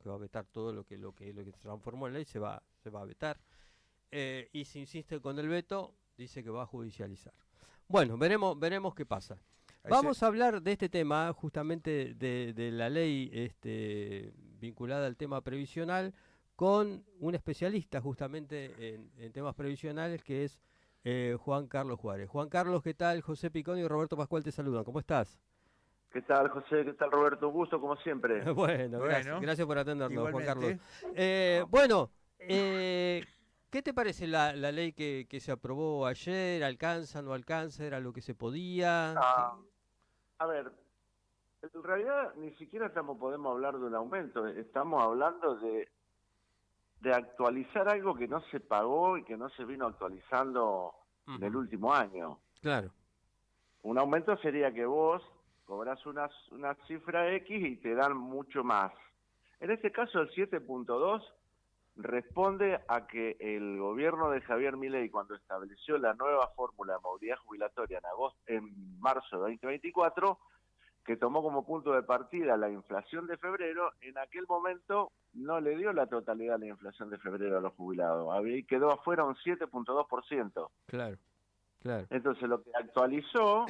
que va a vetar todo lo que se transformó en ley, se va a vetar. Y si insiste con el veto, dice que va a judicializar. Bueno, veremos qué pasa. Ahí se- Vamos a hablar de este tema, justamente de la ley vinculada al tema previsional, con un especialista justamente en temas previsionales, que es Juan Carlos Juárez. Juan Carlos, ¿qué tal? José Picón y Roberto Pascual te saludan. ¿Cómo estás? ¿Qué tal, José? ¿Qué tal, Roberto? Un gusto, como siempre. Bueno, gracias, Bueno, gracias por atendernos, Juan Carlos. igualmente. No. Bueno, ¿qué te parece la ley que se aprobó ayer? ¿Alcanza, no alcanza? ¿Era lo que se podía? Ah, a ver, en realidad ni siquiera podemos hablar de un aumento, estamos hablando de actualizar algo que no se pagó y que no se vino actualizando en el Ujú. último año. Claro, Un aumento sería que vos cobras una cifra X y te dan mucho más. En este caso, el 7.2 responde a que el gobierno de Javier Milei, cuando estableció la nueva fórmula de movilidad jubilatoria en marzo de 2024, que tomó como punto de partida la inflación de febrero, en aquel momento no le dio la totalidad de la inflación de febrero a los jubilados. Ahí quedó afuera un 7.2%. claro, claro. Entonces lo que actualizó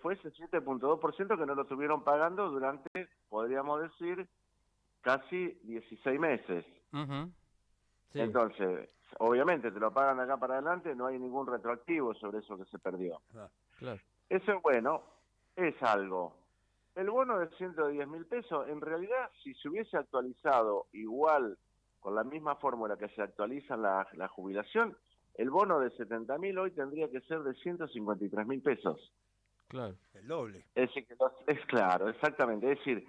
fue ese 7.2% que no lo estuvieron pagando durante, podríamos decir, casi 16 meses. Ujú. Sí, Entonces, obviamente te lo pagan de acá para adelante, no hay ningún retroactivo sobre eso que se perdió. Ah, claro. Eso es bueno, es algo. El bono de 110.000 pesos, en realidad, si se hubiese actualizado igual, con la misma fórmula que se actualiza la jubilación, el bono de 70.000 hoy tendría que ser de 153.000 pesos. Claro. el doble. Es decir, es claro, exactamente. Es decir,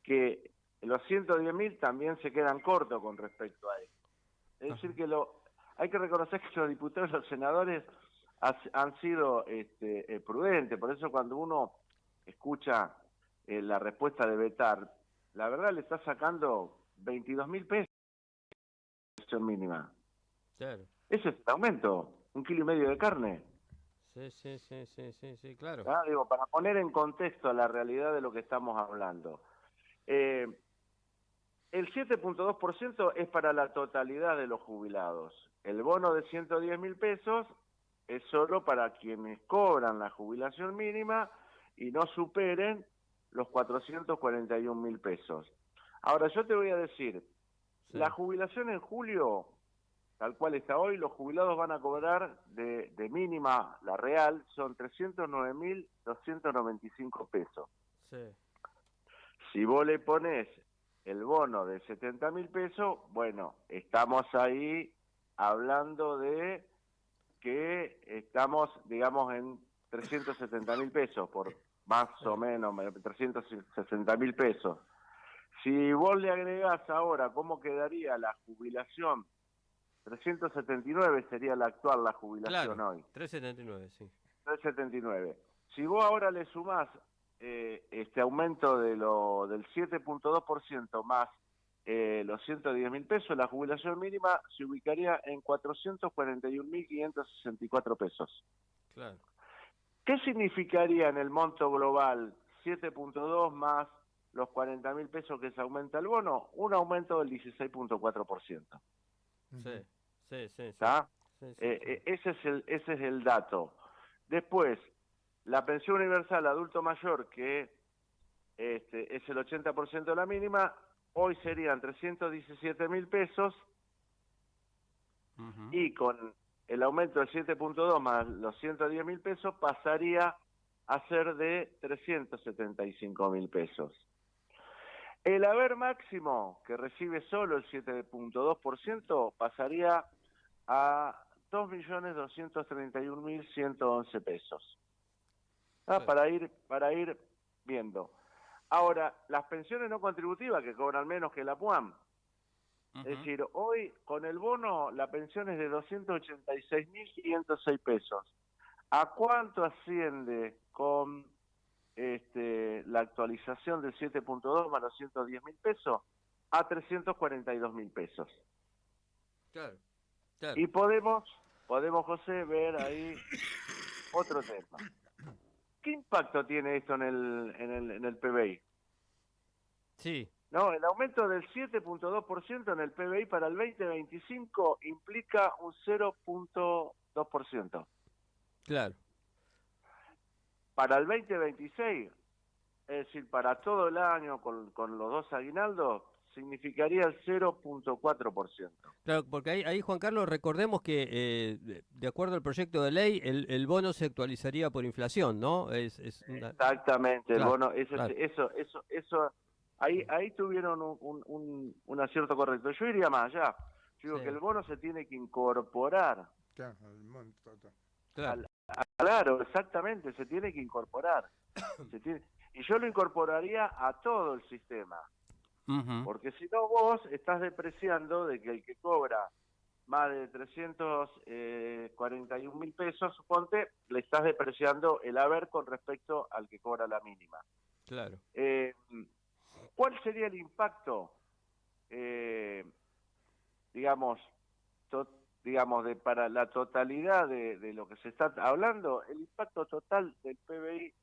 que los 110.000 también se quedan cortos con respecto a eso. Es Ajá. decir, hay que reconocer que los diputados y los senadores han sido prudentes. Por eso cuando uno escucha la respuesta de vetar, la verdad le está sacando 22.000 pesos de pensión mínima. Claro. Ese es el aumento, 1,5 kilos de carne. Sí, sí, sí, sí, sí, sí, claro. ¿Ah? Digo, para poner en contexto la realidad de lo que estamos hablando. Eh, El 7.2% es para la totalidad de los jubilados. El bono de 110.000 pesos es solo para quienes cobran la jubilación mínima y no superen los 441.000 pesos. Ahora, yo te voy a decir, la Sí, jubilación en julio, tal cual está hoy, los jubilados van a cobrar de mínima, la real, son 309.295 pesos. sí. Si vos le pones el bono de 70.000 pesos, bueno, estamos ahí hablando de que estamos, digamos, en 370.000 pesos, por más o Sí. menos 360.000 pesos. Si vos le agregás ahora cómo quedaría la jubilación, 379 sería la actual, la jubilación Claro, hoy. 379, sí. 379. Si vos ahora le sumás este aumento del 7.2% más los 110.000 pesos, la jubilación mínima se ubicaría en 441.564 pesos. Claro. ¿Qué significaría en el monto global 7.2 más los 40.000 pesos que se aumenta el bono? Un aumento del 16.4%. Sí, Ujú. sí, sí, sí. ¿Está? Sí, sí, sí. Ese es el dato. Después, la pensión universal adulto mayor, que es el 80% de la mínima, hoy serían 317.000 pesos Ujú. y con el aumento del 7.2 más los 110.000 pesos pasaría a ser de 375.000 pesos. El haber máximo que recibe solo el 7.2% pasaría a 2.231.111 pesos. Sí. Para ir viendo. Ahora, las pensiones no contributivas que cobran menos que la PUAM. Es Ujú. decir, hoy con el bono la pensión es de 286.506 pesos. ¿A cuánto asciende con la actualización del 7.2 más los 110.000 pesos? A 342.000 pesos. Claro, claro. Y podemos, José, ver ahí otro tema. ¿Qué impacto tiene esto en el PBI? Sí. No, el aumento del 7.2% en el PBI para el 2025 implica un 0.2%. Claro. Para el 2026, es decir, para todo el año con los dos aguinaldos, significaría el 0.4%. Claro, porque ahí, Juan Carlos, recordemos que de acuerdo al proyecto de ley, el bono se actualizaría por inflación, ¿no? Es una... Exactamente, el Claro, bono, claro. ahí tuvieron un acierto correcto. Yo iría más allá. Yo digo que Sí, el bono se tiene que incorporar. Claro, el monto total. claro. Claro, exactamente, se tiene que incorporar. Y yo lo incorporaría a todo el sistema. Ujú. Porque si no, vos estás depreciando de que el que cobra más de 341.000 pesos, suponte, le estás depreciando el haber con respecto al que cobra la mínima. Claro. Eh, ¿Cuál sería el impacto, eh, digamos, para la totalidad de lo que se está hablando? El impacto total del PBI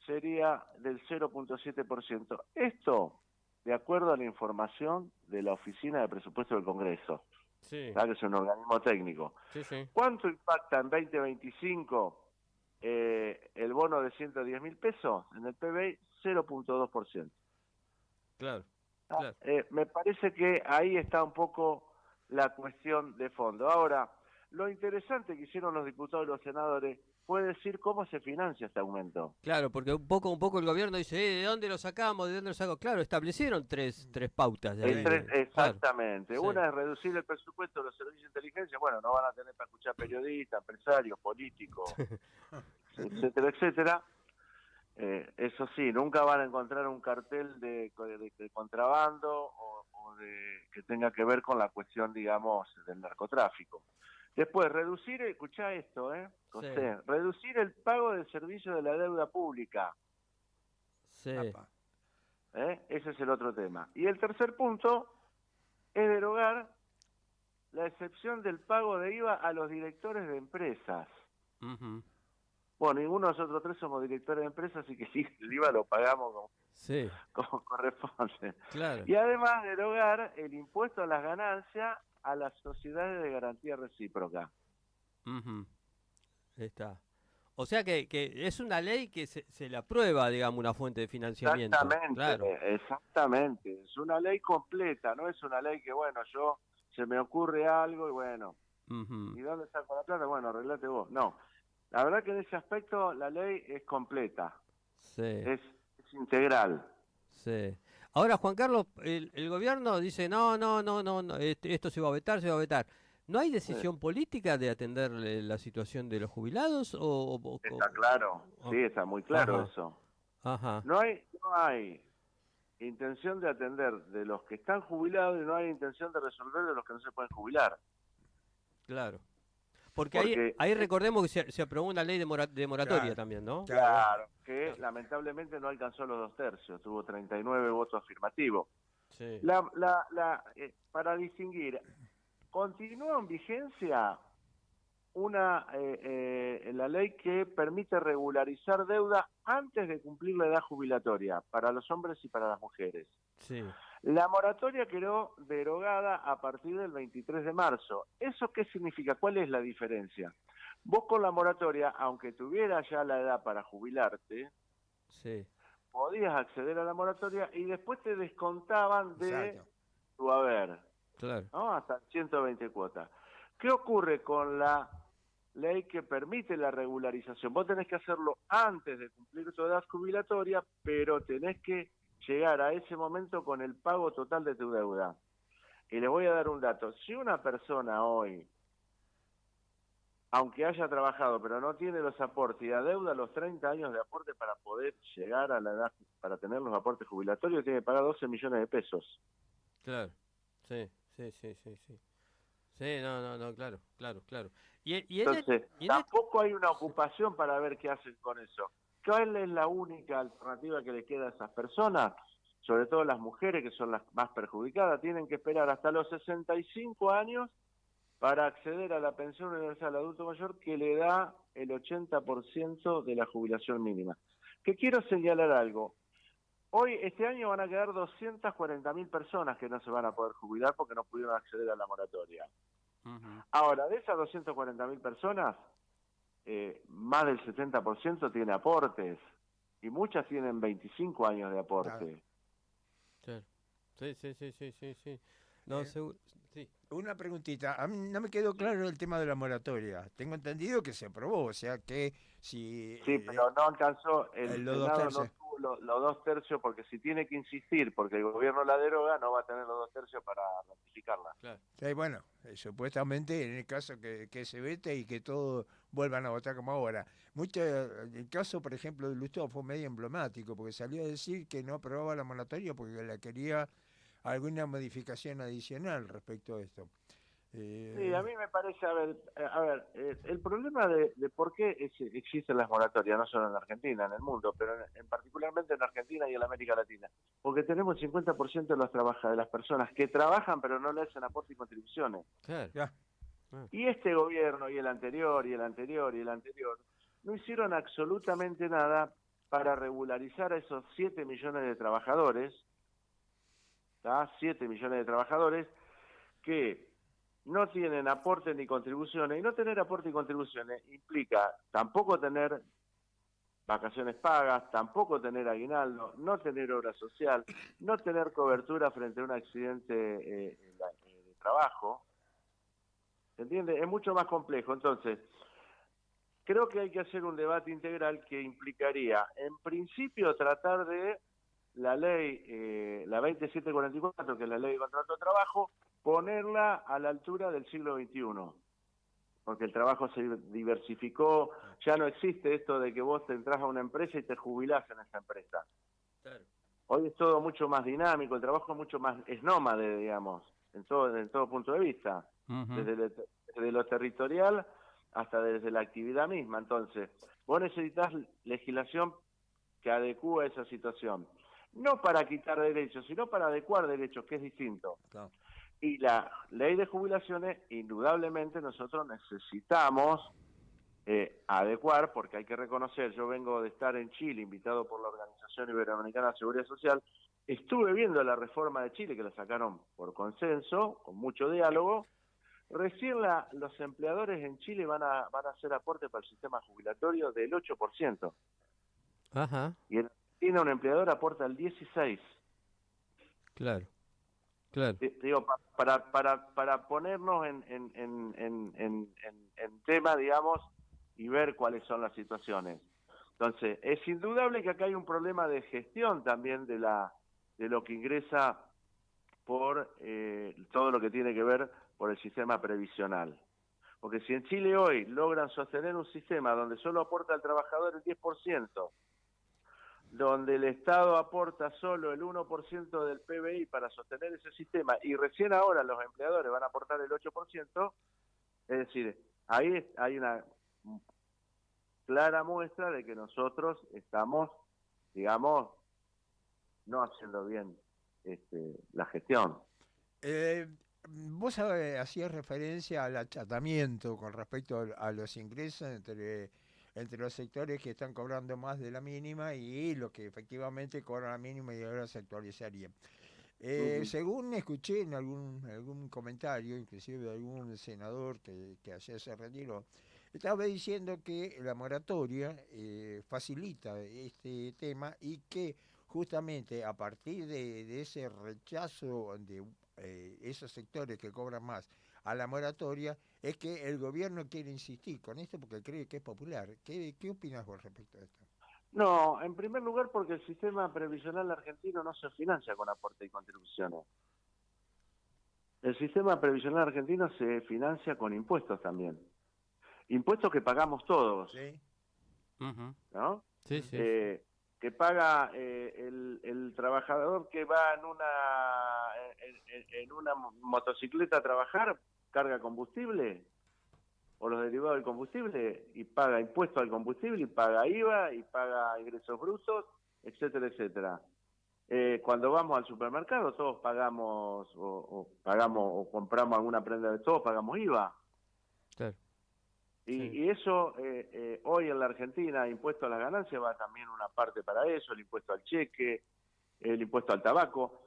sería del 0.7%. Esto, de acuerdo a la información de la Oficina de Presupuesto del Congreso, Sí, ¿verdad? Que es un organismo técnico. sí, sí. ¿Cuánto impacta en 2025 el bono de 110.000 pesos? En el PBI, 0.2%. Claro, claro. Me parece que ahí está un poco la cuestión de fondo. Ahora, lo interesante que hicieron los diputados y los senadores fue decir cómo se financia este aumento. Claro, porque un poco el gobierno dice, ¿de dónde lo sacamos? ¿De dónde lo sacamos? Claro, establecieron tres pautas de ahí. Claro, Exactamente. sí. Una es reducir el presupuesto de los servicios de inteligencia. Bueno, no van a tener para escuchar periodistas, empresarios, políticos, etcétera, etcétera. Eso sí, nunca van a encontrar un cartel de contrabando o de que tenga que ver con la cuestión, digamos, del narcotráfico. Después, escuchá esto, Sí, José, reducir el pago del servicio de la deuda pública. sí. Apa. Ese es el otro tema. Y el tercer punto es derogar la excepción del pago de IVA a los directores de empresas. Ujú. Bueno, ninguno de nosotros tres somos directores de empresas, así que sí, el IVA lo pagamos Sí, como corresponde. claro. Y además derogar el impuesto a las ganancias a las sociedades de garantía recíproca. Ujú. Está. O sea que es una ley que se le aprueba, digamos, una fuente de financiamiento. Exactamente, Claro. exactamente. Es una ley completa, no es una ley que, bueno, se me ocurre algo y bueno, Ujú. ¿y dónde saco la plata? Bueno, arreglate vos. No, la verdad que en ese aspecto la ley es completa, Sí, es integral. sí. Ahora, Juan Carlos, el gobierno dice, no, no, no, no, no, esto se va a vetar, se va a vetar. ¿No hay Sí, decisión política de atender la situación de los jubilados? está claro, sí, está muy claro Ajá, eso. ajá, No hay intención de atender de los que están jubilados y no hay intención de resolver de los que no se pueden jubilar. claro. Porque Porque ahí recordemos que se aprobó una ley de moratoria Claro, también, ¿no? claro. claro, que Claro. lamentablemente no alcanzó los 2/3, tuvo 39 votos afirmativos. Sí, Para distinguir, continúa en vigencia la ley que permite regularizar deuda antes de cumplir la edad jubilatoria para los hombres y para las mujeres. sí, La moratoria quedó derogada a partir del 23 de marzo. ¿Eso qué significa? ¿Cuál es la diferencia? Vos con la moratoria, aunque tuvieras ya la edad para jubilarte, sí, podías acceder a la moratoria y después te descontaban de Exacto. tu haber, claro. ¿no? Hasta 120 cuotas. ¿Qué ocurre con la ley que permite la regularización? Vos tenés que hacerlo antes de cumplir tu edad jubilatoria, pero tenés que llegar a ese momento con el pago total de tu deuda. Y les voy a dar un dato. Si una persona hoy, aunque haya trabajado, pero no tiene los aportes y adeuda los 30 años de aporte para poder llegar a la edad, para tener los aportes jubilatorios, tiene que pagar 12 millones de pesos. Claro, sí, sí, sí, sí, sí. Sí, no, no, no, claro, claro, claro. Y en Entonces, y en tampoco hay una sí, ocupación para ver qué hacen con eso. ¿Cuál es la única alternativa que le queda a esas personas? Sobre todo las mujeres, que son las más perjudicadas, tienen que esperar hasta los 65 años para acceder a la pensión universal adulto mayor que le da el 80% de la jubilación mínima. Que quiero señalar algo. Hoy, este año van a quedar 240.000 personas que no se van a poder jubilar porque no pudieron acceder a la moratoria. Ujú. Ahora, de esas 240.000 personas, más del 70% tiene aportes y muchas tienen 25 años de Nada. aporte. Claro. Sí, sí, sí, sí, sí, sí. No, Eh, seguro. Sí. Una preguntita, a mí no me quedó claro el tema de la moratoria. Tengo entendido que se aprobó, o sea que si Sí, pero no alcanzó, el los dos Senado no tercios. tuvo los 2 tercios porque si tiene que insistir, porque el gobierno la deroga, no va a tener los 2 tercios para ratificarla. Claro. Bueno, supuestamente en el caso que se vete y que todos vuelvan a votar como ahora. El caso, por ejemplo, de Lustó fue medio emblemático porque salió a decir que no aprobaba la moratoria porque la quería alguna modificación adicional respecto a esto. Sí, a Eh, mí me parece, el problema de por qué existen las moratorias, no solo en Argentina, en el mundo, pero particularmente en Argentina y en América Latina, porque tenemos el 50% de las personas que trabajan pero no le hacen aporte y contribuciones. Claro. ya, Ah, Y este gobierno, y el anterior, y el anterior, y el anterior, no hicieron absolutamente nada para regularizar a esos 7 millones de trabajadores, ¿tá? 7 millones de trabajadores que no tienen aportes ni contribuciones, y no tener aporte y contribuciones implica tampoco tener vacaciones pagas, tampoco tener aguinaldo, no tener obra social, no tener cobertura frente a un accidente de trabajo, ¿se entiende? Es mucho más complejo. Entonces, creo que hay que hacer un debate integral que implicaría, en principio, tratar de la ley, la 2744, que es la ley de contrato de trabajo, ponerla a la altura del siglo XXI, porque el trabajo se diversificó, ya no existe esto de que vos te entras a una empresa y te jubilás en esa empresa. claro. Hoy es todo mucho más dinámico, el trabajo es mucho más, es nómade, digamos, en todo punto de vista, Ujú. desde lo territorial hasta desde la actividad misma. Entonces, vos necesitas legislación que adecúe a esa situación. No para quitar derechos, sino para adecuar derechos, que es distinto. claro. Y la ley de jubilaciones, indudablemente nosotros necesitamos adecuar, porque hay que reconocer, yo vengo de estar en Chile, invitado por la Organización Iberoamericana de Seguridad Social, estuve viendo la reforma de Chile, que la sacaron por consenso, con mucho diálogo. Recién los empleadores en Chile van a hacer aporte para el sistema jubilatorio del 8%, Ajá. y en Argentina un empleador aporta el 16%. Claro. Claro. Digo, para ponernos en tema, digamos, y ver cuáles son las situaciones. Entonces, es indudable que acá hay un problema de gestión también de lo que ingresa por todo lo que tiene que ver por el sistema previsional. Porque si en Chile hoy logran sostener un sistema donde solo aporta al trabajador el 10%, donde el Estado aporta solo el 1% del PBI para sostener ese sistema y recién ahora los empleadores van a aportar el 8%, es decir, hay una clara muestra de que nosotros estamos, digamos, no haciendo bien la gestión. Eh, Vos hacías referencia al achatamiento con respecto a los ingresos entre los sectores que están cobrando más de la mínima y los que efectivamente cobran la mínima y ahora se actualizaría. Uh-huh. Según escuché en algún comentario, inclusive de algún senador que ayer se retiró, estaba diciendo que la moratoria facilita este tema y que justamente a partir de ese rechazo de esos sectores que cobran más a la moratoria, es que el gobierno quiere insistir con esto porque cree que es popular. ¿Qué opinas vos respecto a esto? No, en primer lugar porque el sistema previsional argentino no se financia con aporte y contribuciones. El sistema previsional argentino se financia con impuestos también. Impuestos que pagamos todos, ¿Sí? Ujú. ¿no? Sí, Mm. sí, sí. Que paga el trabajador que va en una motocicleta a trabajar, carga combustible o los derivados del combustible y paga impuesto al combustible y paga IVA y paga ingresos brutos, etcétera, etcétera. Cuando vamos al supermercado todos pagamos pagamos o compramos alguna prenda de todos pagamos IVA. Claro. Sí. Y eso, hoy en la Argentina, impuesto a las ganancias, va también una parte para eso, el impuesto al cheque, el impuesto al tabaco.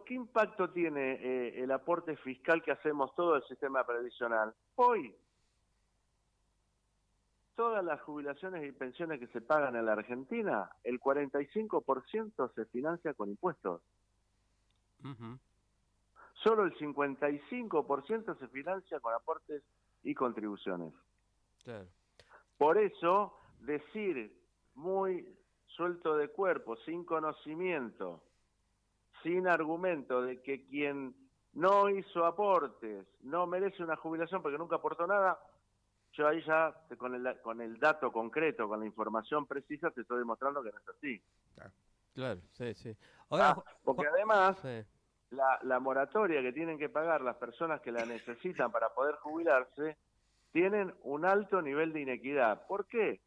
¿Qué impacto tiene el aporte fiscal que hacemos todo el sistema previsional? Hoy, todas las jubilaciones y pensiones que se pagan en la Argentina, el 45% se financia con impuestos. Ujú. Solo el 55% se financia con aportes y contribuciones. Claro. Por eso, decir muy suelto de cuerpo, sin conocimiento, sin argumento de que quien no hizo aportes no merece una jubilación porque nunca aportó nada, yo ahí ya con el dato concreto, con la información precisa, te estoy demostrando que no es así. Claro, sí, sí. Ahora, Porque además, sí. la moratoria que tienen que pagar las personas que la necesitan para poder jubilarse, tienen un alto nivel de inequidad. ¿Por qué?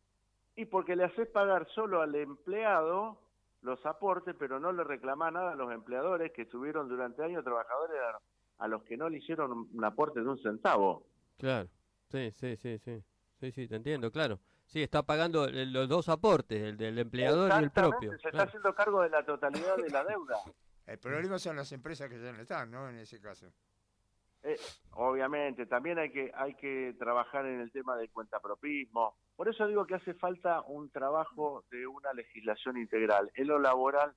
Y porque le haces pagar solo al empleado los aportes, pero no le reclamás nada a los empleadores que estuvieron durante años trabajadores a los que no le hicieron un aporte de un centavo. Claro, sí, sí, sí, sí, sí, sí, te entiendo, claro. Sí, está pagando los dos aportes, el del empleador y el propio, Exactamente, se está claro. haciendo cargo de la totalidad de la deuda. El problema son las empresas que ya no están, ¿no? En ese caso. Obviamente, también hay que trabajar en el tema del cuentapropismo. Por eso digo que hace falta un trabajo de una legislación integral, en lo laboral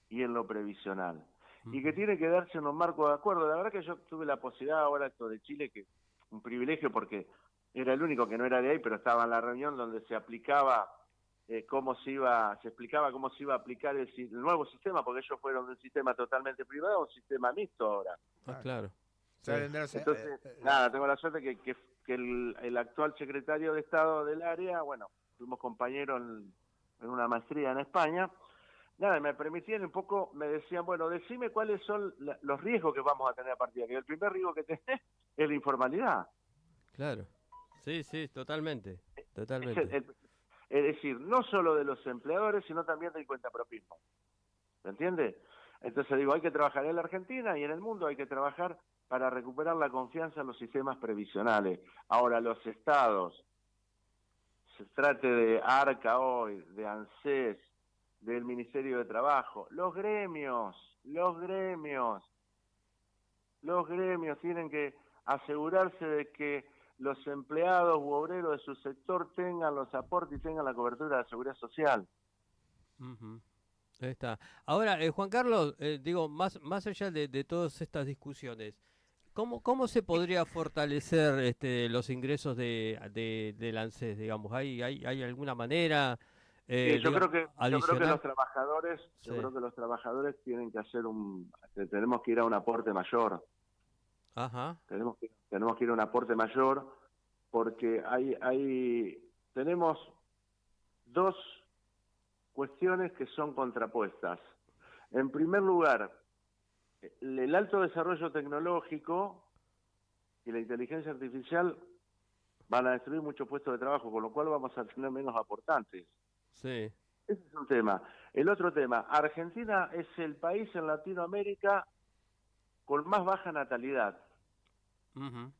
y en lo previsional. Y que Ujú. tiene que darse en un marco de acuerdo. La verdad que yo tuve la posibilidad ahora esto de Chile, que un privilegio porque era el único que no era de ahí, pero estaba en la reunión donde se aplicaba se explicaba cómo se iba a aplicar el nuevo sistema, porque ellos fueron de un sistema totalmente privado a un sistema mixto ahora. Ah, Claro. claro. Sí. Salen de las- Entonces, la- nada, tengo la suerte que el actual secretario de Estado del área, bueno, fuimos compañeros en una maestría en España. Nada, me permitían un poco, me decían, bueno, decime cuáles son los riesgos que vamos a tener a partir de aquí. El primer riesgo que tenés es la informalidad. Claro. Sí, sí, totalmente, Es, totalmente. es decir, no solo de los empleadores, sino también del cuentapropismo. ¿Se entiende? Entonces digo, hay que trabajar en la Argentina y en el mundo hay que trabajar para recuperar la confianza en los sistemas previsionales. Ahora, los estados, se trate de ARCA hoy, de ANSES, del Ministerio de Trabajo, los gremios tienen que asegurarse de que los empleados u obreros de su sector tengan los aportes y tengan la cobertura de la seguridad social. Ujú. Ahí está. Ahora, Juan Carlos, digo, más allá de todas estas discusiones, ¿cómo se podría fortalecer los ingresos del ANSES, digamos? ¿Hay alguna manera, Sí, digamos, yo creo que adicional? yo Sí. creo que los trabajadores tienen que tenemos que ir a un aporte mayor, Ajá. tenemos que ir a un aporte mayor porque tenemos dos cuestiones que son contrapuestas. En primer lugar, el alto desarrollo tecnológico y la inteligencia artificial van a destruir muchos puestos de trabajo, con lo cual vamos a tener menos aportantes. Sí. Ese es un tema. El otro tema, Argentina es el país en Latinoamérica con más baja natalidad. Ujú.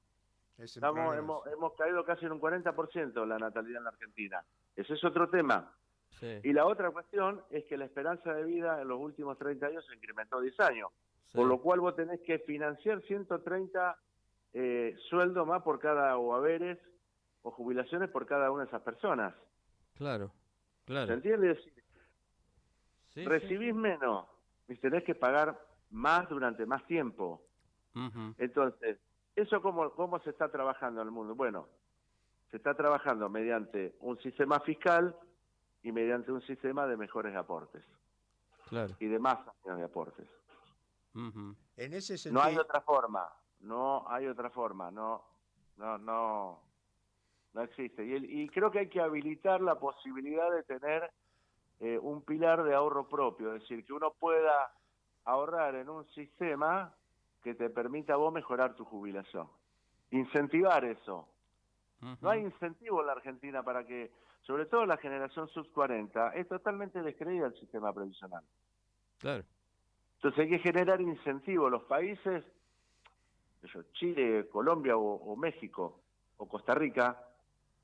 es un problema. Hemos caído casi en un 40% la natalidad en la Argentina. Ese es otro tema. Sí. Y la otra cuestión es que la esperanza de vida en los últimos 30 años se incrementó 10 años. Por Sí. lo cual vos tenés que financiar 130 sueldos más por cada, o haberes, o jubilaciones por cada una de esas personas. Claro. ¿Se Claro. entiende? Es decir, Sí, sí, sí. recibís menos y tenés que pagar más durante más tiempo. Ujú. Entonces, ¿eso cómo se está trabajando en el mundo? Bueno, se está trabajando mediante un sistema fiscal y mediante un sistema de mejores aportes Claro. y de más años de aportes. Ujú. En ese No hay sentido, otra forma, no hay otra forma, no existe. Y creo que hay que habilitar la posibilidad de tener un pilar de ahorro propio, es decir, que uno pueda ahorrar en un sistema que te permita a vos mejorar tu jubilación. Incentivar eso. No hay Ujú. incentivo en la Argentina para que, sobre todo la generación sub 40, es totalmente descreída el sistema previsional. Claro. Entonces hay que generar incentivos. Los países, Chile, Colombia o México, o Costa Rica,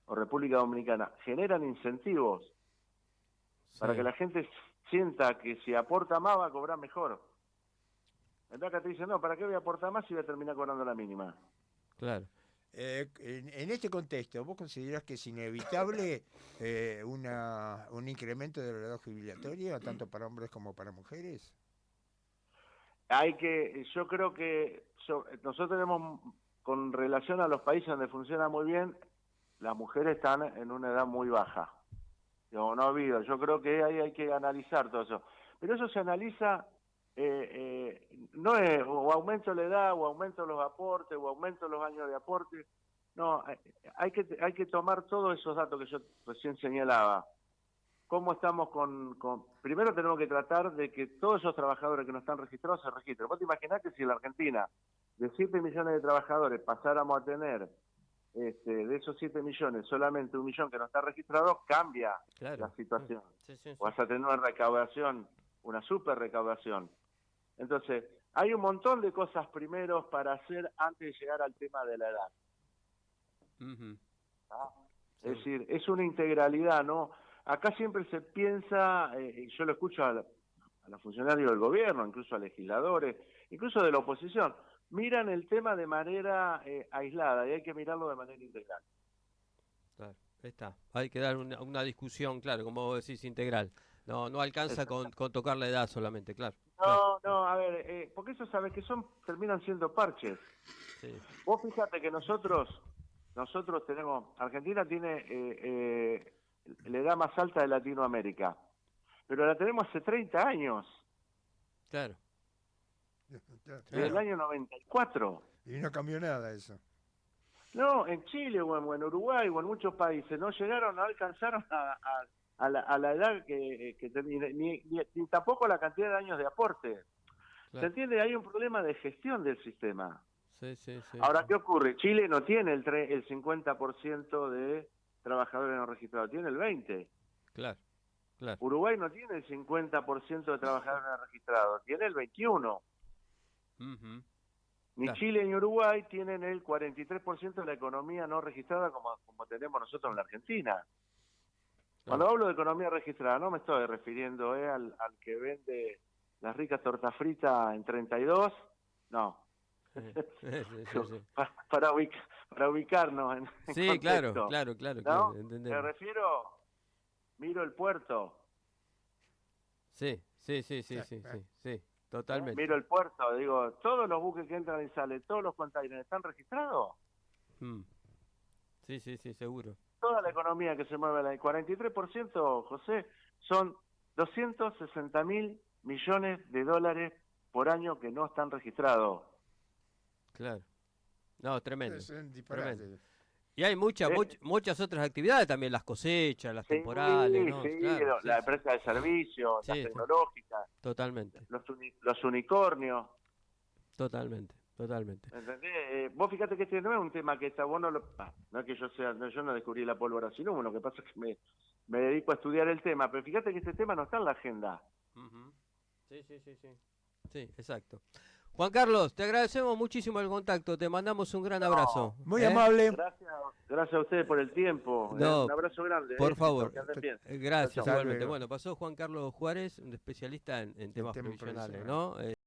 o República Dominicana, generan incentivos para que Sí. la gente sienta que si aporta más va a cobrar mejor. Entonces acá te dicen, no, ¿para qué voy a aportar más si voy a terminar cobrando la mínima? Claro. En este contexto, ¿vos considerás que es inevitable un incremento de la edad jubilatoria, tanto para hombres como para mujeres? Yo creo que nosotros tenemos, con relación a los países donde funciona muy bien, las mujeres están en una edad muy baja. No ha habido, yo creo que ahí hay que analizar todo eso. Pero eso se analiza, no es o aumento la edad, o aumento los aportes, o aumento los años de aporte. No, hay que tomar todos esos datos que yo recién señalaba. ¿Cómo estamos Primero tenemos que tratar de que todos esos trabajadores que no están registrados se registren. ¿Vos te imaginás que si en la Argentina, de 7 millones de trabajadores, pasáramos a tener, de esos 7 millones, solamente 1 millón que no está registrado, cambia Claro. la situación? Sí. Vas a tener una recaudación, una super recaudación. Entonces, hay un montón de cosas primeros para hacer antes de llegar al tema de la edad. Ujú. ¿Ah? Sí. Es decir, es una integralidad, ¿no? Acá siempre se piensa, y yo lo escucho a los funcionarios del gobierno, incluso a legisladores, incluso de la oposición, miran el tema de manera aislada y hay que mirarlo de manera integral. Claro, ahí está. Hay que dar una discusión, claro, como vos decís, integral. No alcanza con tocar la edad solamente, claro. No, a ver, porque eso sabes que terminan siendo parches. Sí. Vos fíjate que nosotros tenemos, Argentina tiene la edad más alta de Latinoamérica, pero la tenemos hace 30 años, Claro. desde el año 94. Y no cambió nada eso. No, en Chile o en Uruguay o en muchos países no llegaron, no alcanzaron a la edad que ni tampoco la cantidad de años de aporte. Claro. ¿Se entiende? Hay un problema de gestión del sistema. Sí. Ahora, ¿qué ocurre? Chile no tiene el 50% de trabajadores no registrados, tiene el 20%. Claro. Uruguay no tiene el 50% de trabajadores no registrados, tiene el 21%. Ujú. Ni Claro. Chile ni Uruguay tienen el 43% de la economía no registrada como tenemos nosotros en la Argentina. Cuando hablo de economía registrada, no me estoy refiriendo al que vende las ricas tortas fritas en 32, no. Sí. Para ubicarnos en Sí, contexto. claro, ¿No? entendemos. Me refiero, miro el puerto. Sí, totalmente. Miro el puerto, digo, todos los buques que entran y salen, todos los containers, ¿están registrados? Mm. Sí, seguro. Toda la economía que se mueve, el 43%, José, son 260.000 millones de dólares por año que no están registrados. Claro. No, tremendo. Es un disparate. Tremendo. Y hay muchas otras actividades también, las cosechas, las temporales, ¿no? Sí, Claro, la empresa de servicios, las tecnológicas, totalmente. los unicornios. Totalmente. ¿Entendés? Vos fíjate que este no es un tema que está bueno, no es que yo no descubrí la pólvora sin humo, lo que pasa es que me dedico a estudiar el tema, pero fíjate que este tema no está en la agenda. Uh-huh. Sí, exacto. Juan Carlos, te agradecemos muchísimo el contacto, te mandamos un gran abrazo. Muy amable. Gracias a ustedes por el tiempo. No, un abrazo grande. Por favor. Que anden bien. Gracias, Chao. igualmente. Bueno, pasó Juan Carlos Juárez, un especialista en temas previsionales, ¿no?